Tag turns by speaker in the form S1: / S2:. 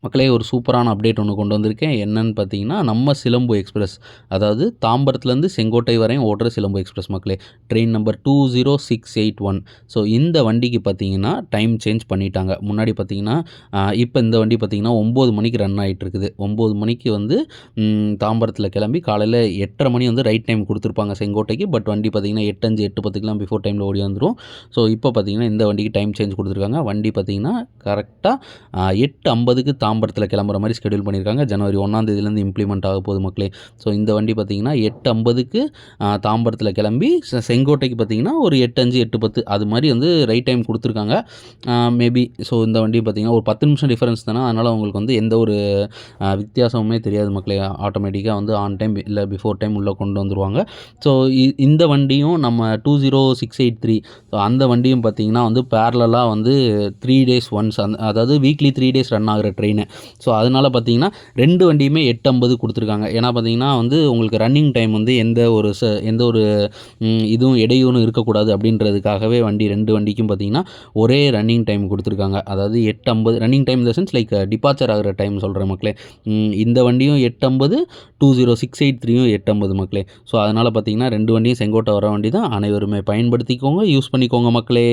S1: மக்களே ஒரு சூப்பரான அப்டேட் ஒன்று கொண்டு வந்திருக்கேன். என்னன்னு பார்த்தீங்கன்னா, நம்ம சிலம்பு எக்ஸ்பிரஸ். அதாவது தாம்பரத்துலேருந்து செங்கோட்டை வரையும் ஓடுற சிலம்பு எக்ஸ்பிரஸ் மக்களே. Train number 20681. ஸோ இந்த வண்டிக்கு பார்த்தீங்கன்னா, டைம் சேஞ்ச் பண்ணிட்டாங்க. முன்னாடி பார்த்தீங்கன்னா, இப்ப இந்த வண்டி பார்த்தீங்கன்னா 9 மணிக்கு ரன் ஆயிட்டுருக்குது. 9 மணிக்கு வந்து தாம்பரத்தில கிளம்பி காலையில 8:30 மணி வந்து ரைட் டைம் குடுத்துருப்பாங்க செங்கோட்டைக்கு. பட் வண்டி பார்த்தீங்கன்னா 8:05, 8:10க்குலாம் பிஃபோர் டைமில ஓடி வந்துரும். ஸோ இப்போ பார்த்தீங்கன்னா, இந்த வண்டிக்கு டைம் சேஞ்ச் குடுத்துருக்காங்க. வண்டி பார்த்தீங்கன்னா, கரெக்ட்டா 8:50க்கு தாம்பரத்தில் கிளம்புற மாதிரி ஷெட்யூல் பண்ணியிருக்காங்க. ஜனவரி 1ஆம் தேதியிலேருந்து இம்ப்ளிமெண்ட் ஆக போகுது மக்களே. ஸோ இந்த வண்டி பார்த்தீங்கன்னா 8:50க்கு தாம்பரத்தில் கிளம்பி செங்கோட்டைக்கு பார்த்தீங்கன்னா ஒரு 8:05, 8:10 அது மாதிரி வந்து ரைட் டைம் கொடுத்துருக்காங்க. மேபி ஸோ இந்த வண்டி பார்த்தீங்கன்னா ஒரு 10 நிமிஷம் டிஃபரன்ஸ் தானே, அதனால் உங்களுக்கு வந்து எந்த ஒரு வித்தியாசமுமே தெரியாது மக்களே. ஆட்டோமேட்டிக்காக வந்து ஆன் டைம் இல்லை பிஃபோர் டைம் உள்ளே கொண்டு வந்துருவாங்க. ஸோ இந்த வண்டியும் நம்ம 20683 ஸோ அந்த வண்டியும் பார்த்தீங்கன்னா வந்து பேரலாக வந்து 3 டேஸ் ஒன்ஸ் அதாவது வீக்லி 3 டேஸ் ரன் ஆகிற ட்ரெயின். ஸோ அதனால் பார்த்தீங்கன்னா 2 வண்டியுமே 8:50 கொடுத்துருக்காங்க. ஏன்னா பார்த்தீங்கன்னா வந்து உங்களுக்கு ரன்னிங் டைம் வந்து எந்த ஒரு இதுவும் இடையூறும் இருக்கக்கூடாது அப்படின்றதுக்காகவே 2 வண்டிக்கும் பார்த்தீங்கன்னா ஒரே ரன்னிங் டைம் கொடுத்துருக்காங்க. அதாவது 8:50 running time in the sense like departure ஆகிற டைம் சொல்கிறேன் மக்களே. இந்த வண்டியும் 8:50, 20683யும் 8:50 மக்களே. ஸோ அதனால் பார்த்தீங்கன்னா 2 வண்டியும் செங்கோட்டை வர வண்டி தான். அனைவருமே பயன்படுத்திக்கோங்க, யூஸ் பண்ணிக்கோங்க மக்களே.